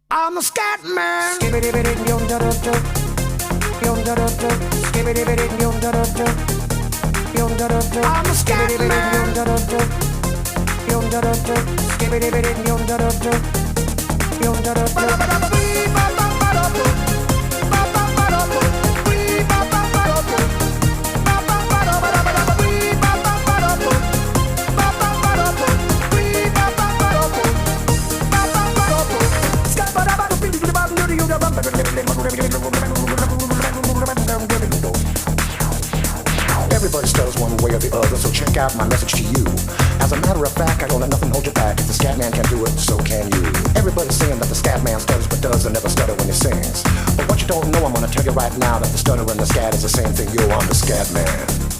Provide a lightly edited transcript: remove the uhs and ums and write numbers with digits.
I'm a scat man. I'm a scat Everybody stutters one way or the other, so check out my message to you. As a matter of fact, I don't let nothing hold you back. If the scat man can do it, so can you. Everybody's saying that the scat man stutters but does and never stutter when he sings. But what you don't know, I'm gonna tell you right now that the stutter and the scat is the same thing. Yo, I'm the scat man.